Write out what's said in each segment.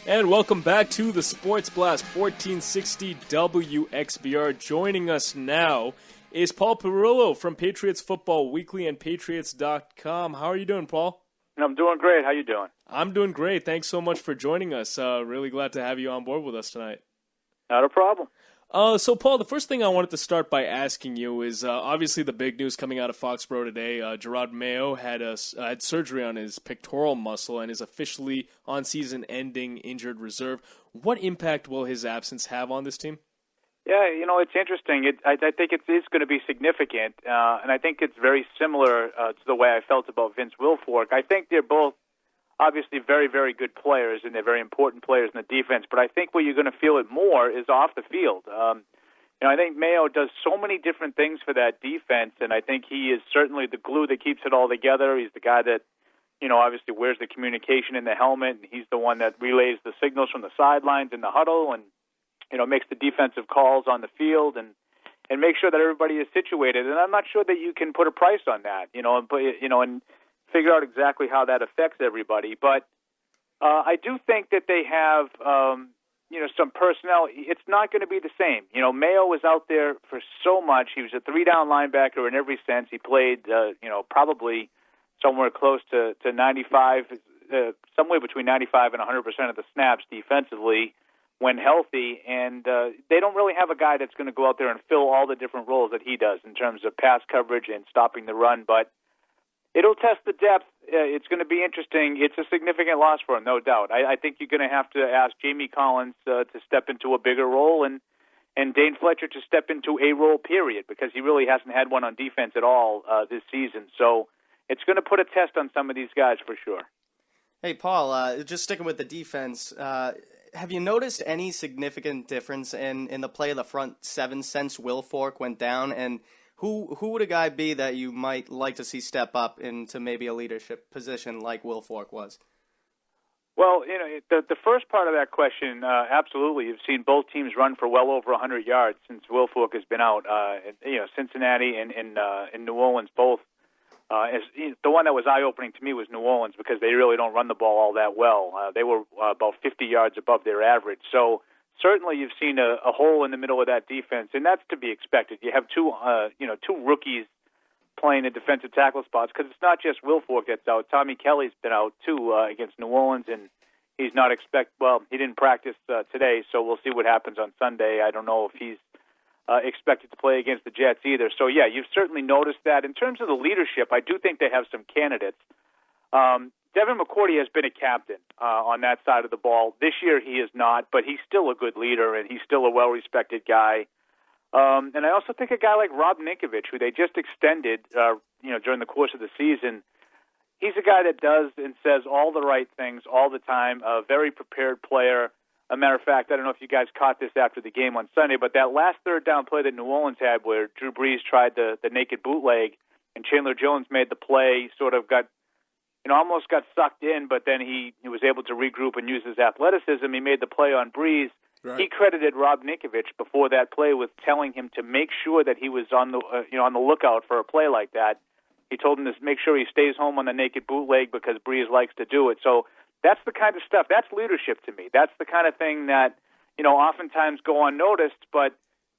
And welcome back to the Sports Blast 1460 WXBR. Joining us now is Paul Perillo from Patriots Football Weekly and Patriots.com. How are you doing, Paul? I'm doing great. How you doing? I'm doing great. Thanks so much for joining us. Really glad to have you on board with us tonight. Not a problem. So, Paul, the first thing I wanted to start by asking you is obviously the big news coming out of Foxborough today. Jerod Mayo had surgery on his pectoral muscle and is officially on season-ending injured reserve. What impact will his absence have on this team? Yeah, it's interesting. I think it is going to be significant, and I think it's very similar to the way I felt about Vince Wilfork. I think they're both obviously very, very good players, and they're very important players in the defense, but I think where you're going to feel it more is off the field. I think Mayo does so many different things for that defense, and I think he is certainly the glue that keeps it all together. He's the guy that, obviously wears the communication in the helmet, and he's the one that relays the signals from the sidelines in the huddle, and makes the defensive calls on the field and make sure that everybody is situated. And I'm not sure that you can put a price on that, and figure out exactly how that affects everybody. But I do think that they have, some personnel. It's not going to be the same. Mayo was out there for so much. He was a three-down linebacker in every sense. He played, probably somewhere close to 95, somewhere between 95 and 100% of the snaps defensively when healthy, and they don't really have a guy that's going to go out there and fill all the different roles that he does in terms of pass coverage and stopping the run, but it'll test the depth. It's going to be interesting. It's a significant loss for him, no doubt. I think you're going to have to ask Jamie Collins to step into a bigger role and Dane Fletcher to step into a role, period, because he really hasn't had one on defense at all this season. So it's going to put a test on some of these guys for sure. Hey, Paul, just sticking with the defense, have you noticed any significant difference in the play of the front seven since Wilfork went down? And who would a guy be that you might like to see step up into maybe a leadership position like Wilfork was? Well, the first part of that question, absolutely. You've seen both teams run for well over 100 yards since Wilfork has been out. Cincinnati and New Orleans both. The one that was eye-opening to me was New Orleans because they really don't run the ball all that well. They were about 50 yards above their average. So certainly you've seen a hole in the middle of that defense, and that's to be expected. You have two rookies playing the defensive tackle spots because it's not just Wilfork that's out. Tommy Kelly's been out, too, against New Orleans, and he's not he didn't practice today, so we'll see what happens on Sunday. I don't know if he's expected to play against the Jets either. So, yeah, you've certainly noticed that. In terms of the leadership, I do think they have some candidates. Devin McCourty has been a captain on that side of the ball. This year he is not, but he's still a good leader, and he's still a well-respected guy. And I also think a guy like Rob Ninkovich, who they just extended during the course of the season, he's a guy that does and says all the right things all the time, a very prepared player. A matter of fact, I don't know if you guys caught this after the game on Sunday, but that last third down play that New Orleans had where Drew Brees tried the naked bootleg and Chandler Jones made the play, sort of almost got sucked in, but then he was able to regroup and use his athleticism. He made the play on Brees. Right. He credited Rob Ninkovich before that play with telling him to make sure that he was on the lookout for a play like that. He told him to make sure he stays home on the naked bootleg because Brees likes to do it. So that's the kind of stuff. That's leadership to me. That's the kind of thing that, oftentimes go unnoticed. But,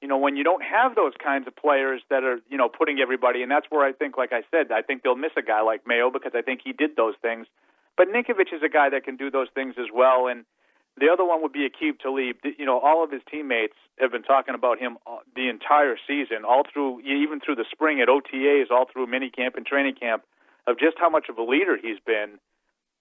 when you don't have those kinds of players that are, putting everybody, and that's where I think, like I said, I think they'll miss a guy like Mayo because I think he did those things. But Ninkovich is a guy that can do those things as well. And the other one would be Aqib Talib. All of his teammates have been talking about him the entire season, even through the spring at OTAs, all through minicamp and training camp, of just how much of a leader he's been.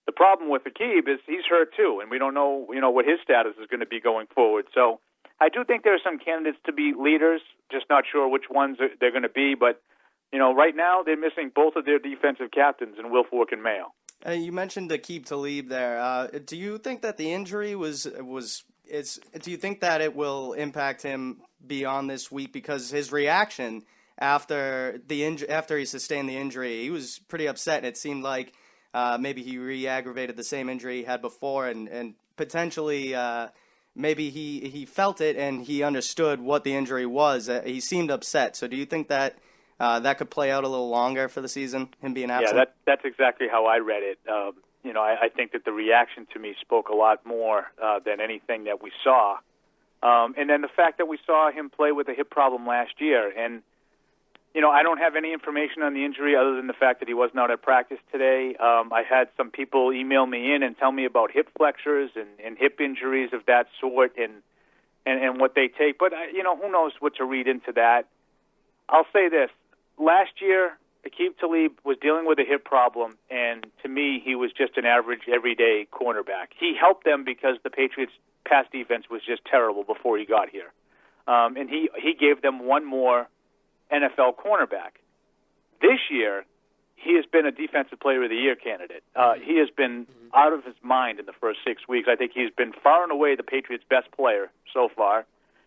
The problem with Aqib is he's hurt too, and we don't know, what his status is going to be going forward. So I do think there are some candidates to be leaders, just not sure which ones they're going to be. But, right now they're missing both of their defensive captains in Wilfork and Mayo. You mentioned Aqib Talib there. Do you think that the injury do you think that it will impact him beyond this week? Because his reaction after he sustained the injury, he was pretty upset, and it seemed like maybe he re-aggravated the same injury he had before, and potentially maybe he felt it and he understood what the injury was. He seemed upset. So do you think that that could play out a little longer for the season, him being absent? Yeah, that's exactly how I read it. I think that the reaction to me spoke a lot more than anything that we saw. And then the fact that we saw him play with a hip problem last year. And, I don't have any information on the injury other than the fact that he wasn't out at practice today. I had some people email me in and tell me about hip flexors and hip injuries of that sort and what they take. But, who knows what to read into that. I'll say this. Last year, Aqib Talib was dealing with a hip problem, and to me, he was just an average, everyday cornerback. He helped them because the Patriots' pass defense was just terrible before he got here. And he gave them one more NFL cornerback. This year, he has been a Defensive Player of the Year candidate. He has been out of his mind in the first 6 weeks. I think he's been far and away the Patriots' best player so far,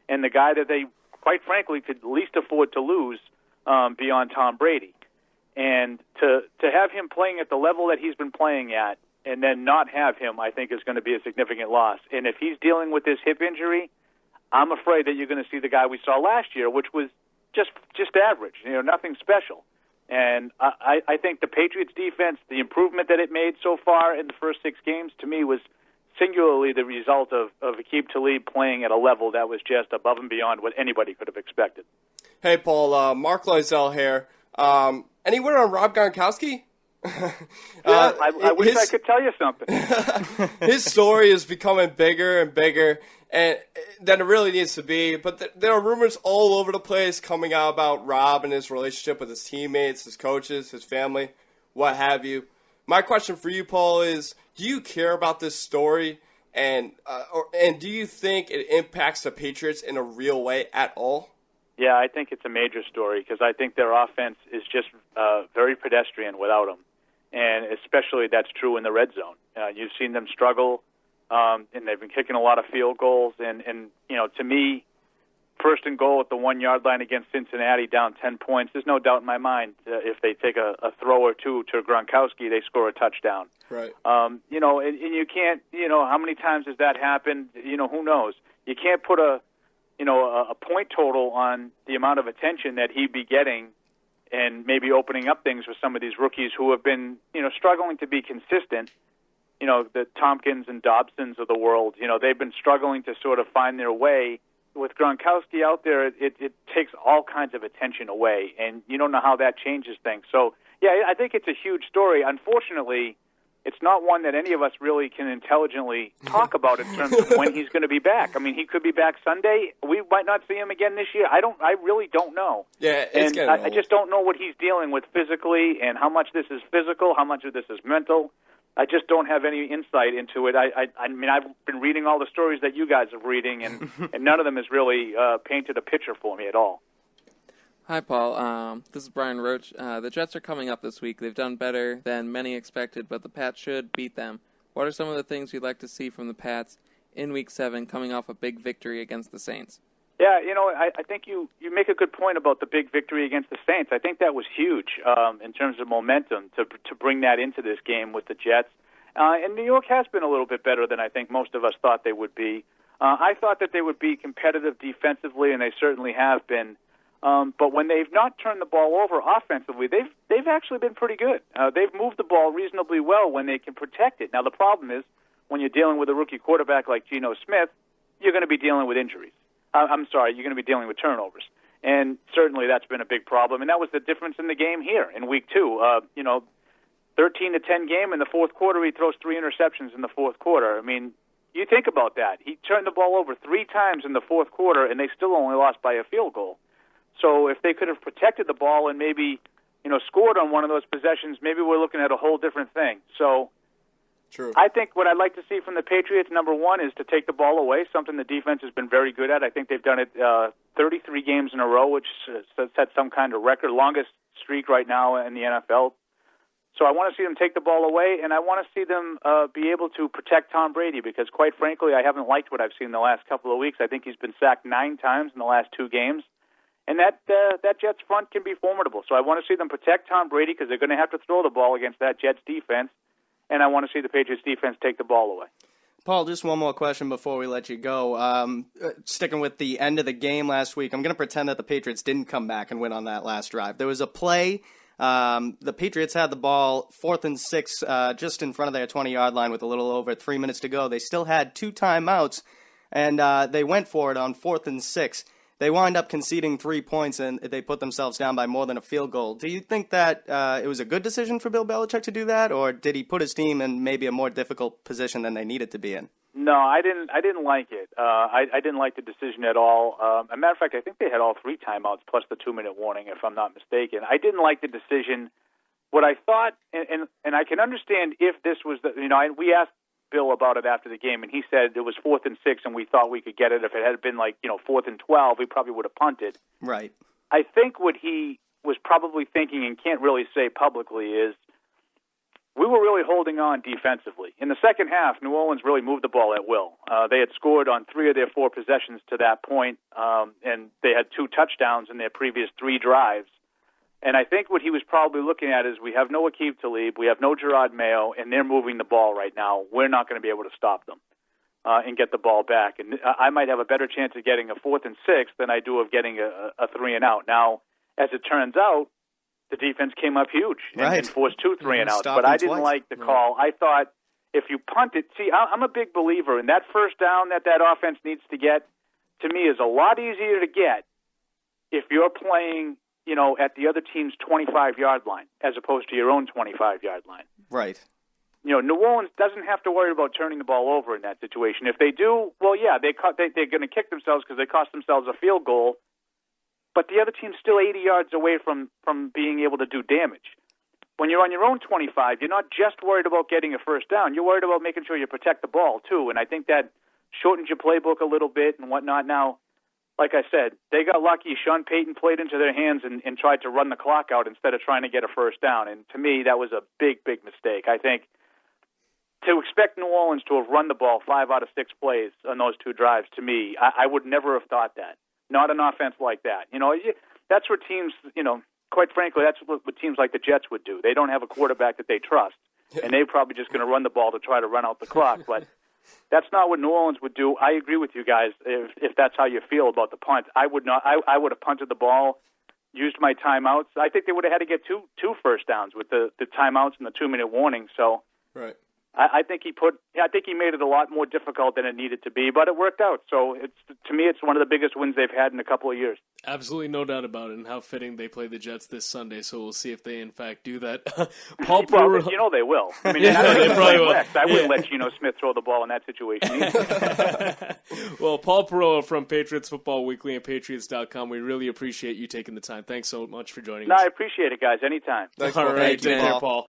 and the guy that they, quite frankly, could least afford to lose beyond Tom Brady. And to have him playing at the level that he's been playing at and then not have him, I think, is going to be a significant loss. And if he's dealing with this hip injury, I'm afraid that you're going to see the guy we saw last year, which was just average, nothing special. And I think the Patriots' defense, the improvement that it made so far in the first 6 games, to me was singularly the result of Aqib Talib playing at a level that was just above and beyond what anybody could have expected. Hey, Paul, Mark Loisel here. Anywhere on Rob Gronkowski? I wish I could tell you something. His story is becoming bigger and bigger than it really needs to be. But there are rumors all over the place coming out about Rob and his relationship with his teammates, his coaches, his family, what have you. My question for you, Paul, is do you care about this story? And do you think it impacts the Patriots in a real way at all? Yeah, I think it's a major story because I think their offense is just very pedestrian without him. And especially that's true in the red zone. You've seen them struggle, and they've been kicking a lot of field goals. And to me, first and goal at the 1-yard line against Cincinnati down 10 points, there's no doubt in my mind if they take a throw or two to Gronkowski, they score a touchdown. Right. And you can't, how many times has that happened? Who knows? You can't put a point total on the amount of attention that he'd be getting and maybe opening up things for some of these rookies who have been, struggling to be consistent. The Tompkins and Dobsons of the world, they've been struggling to sort of find their way. With Gronkowski out there, it takes all kinds of attention away, and you don't know how that changes things. So, yeah, I think it's a huge story. Unfortunately, it's not one that any of us really can intelligently talk about in terms of when he's going to be back. I mean, he could be back Sunday. We might not see him again this year. I really don't know. Yeah, it's and I just don't know what he's dealing with physically and how much this is physical, how much of this is mental. I just don't have any insight into it. I mean, I've been reading all the stories that you guys are reading, and none of them has really painted a picture for me at all. Hi, Paul. This is Brian Roach. The Jets are coming up this week. They've done better than many expected, but the Pats should beat them. What are some of the things you'd like to see from the Pats in Week 7 coming off a big victory against the Saints? Yeah, I think you make a good point about the big victory against the Saints. I think that was huge in terms of momentum to bring that into this game with the Jets. And New York has been a little bit better than I think most of us thought they would be. I thought that they would be competitive defensively, and they certainly have been. But when they've not turned the ball over offensively, they've actually been pretty good. They've moved the ball reasonably well when they can protect it. Now, the problem is when you're dealing with a rookie quarterback like Geno Smith, you're going to be dealing with injuries. You're going to be dealing with turnovers. And certainly that's been a big problem. And that was the difference in the game here in Week 2. 13-10 game in the fourth quarter, he throws 3 interceptions in the fourth quarter. I mean, you think about that. He turned the ball over 3 times in the fourth quarter, and they still only lost by a field goal. So if they could have protected the ball and maybe, scored on one of those possessions, maybe we're looking at a whole different thing. So True. I think what I'd like to see from the Patriots, number one, is to take the ball away, something the defense has been very good at. I think they've done it 33 games in a row, which set some kind of record, longest streak right now in the NFL. So I want to see them take the ball away, and I want to see them be able to protect Tom Brady because, quite frankly, I haven't liked what I've seen the last couple of weeks. I think he's been sacked 9 times in the last 2 games. And that Jets front can be formidable. So I want to see them protect Tom Brady because they're going to have to throw the ball against that Jets defense. And I want to see the Patriots defense take the ball away. Paul, just one more question before we let you go. Sticking with the end of the game last week, I'm going to pretend that the Patriots didn't come back and win on that last drive. There was a play. The Patriots had the ball 4th and 6 just in front of their 20-yard line with a little over 3 minutes to go. They still had 2 timeouts, and they went for it on 4th and 6. They wind up conceding 3 points, and they put themselves down by more than a field goal. Do you think that it was a good decision for Bill Belichick to do that, or did he put his team in maybe a more difficult position than they needed to be in? No, I didn't like it. I didn't like the decision at all. As a matter of fact, I think they had all 3 timeouts plus the 2-minute warning, if I'm not mistaken. I didn't like the decision. What I thought, and I can understand if this was we asked Bill about it after the game, and he said it was 4th and 6, and we thought we could get it. If it had been 4th and 12, we probably would have punted. Right. I think what he was probably thinking and can't really say publicly is we were really holding on defensively. In the second half, New Orleans really moved the ball at will. They had scored on 3 of their 4 possessions to that point, and they had 2 touchdowns in their previous 3 drives. And I think what he was probably looking at is we have no Aqib Talib, we have no Jerod Mayo, and they're moving the ball right now. We're not going to be able to stop them and get the ball back. And I might have a better chance of getting a 4th and 6 than I do of getting a 3 and out. Now, as it turns out, the defense came up huge and forced 2 3 and outs. But I didn't like the call. I thought if you punt it, I'm a big believer in that first down that offense needs to get, to me, is a lot easier to get if you're playing at the other team's 25-yard line as opposed to your own 25-yard line. Right. New Orleans doesn't have to worry about turning the ball over in that situation. If they do, well, yeah, they're going to kick themselves because they cost themselves a field goal, but the other team's still 80 yards away from being able to do damage. When you're on your own 25, you're not just worried about getting a first down. You're worried about making sure you protect the ball, too, and I think that shortens your playbook a little bit and whatnot. Now, like I said, they got lucky. Sean Payton played into their hands and tried to run the clock out instead of trying to get a first down. And to me, that was a big, big mistake. I think to expect New Orleans to have run the ball 5 out of 6 plays on those 2 drives, to me, I would never have thought that. Not an offense like that. That's what teams, quite frankly, that's what teams like the Jets would do. They don't have a quarterback that they trust, and they're probably just going to run the ball to try to run out the clock. But that's not what New Orleans would do. I agree with you guys. If that's how you feel about the punt, I would not. I would have punted the ball, used my timeouts. I think they would have had to get two first downs with the timeouts and the 2-minute warning. So, right. I think he made it a lot more difficult than it needed to be, but it worked out. So to me, it's one of the biggest wins they've had in a couple of years. Absolutely no doubt about it, and how fitting they play the Jets this Sunday, so we'll see if they in fact do that. Paul Perillo. Well, they will. I mean, they probably will. I wouldn't let Geno Smith throw the ball in that situation either. Well, Paul Perillo from Patriots Football Weekly and Patriots.com, we really appreciate you taking the time. Thanks so much for joining us. I appreciate it, guys. Anytime. All right, take care, Paul.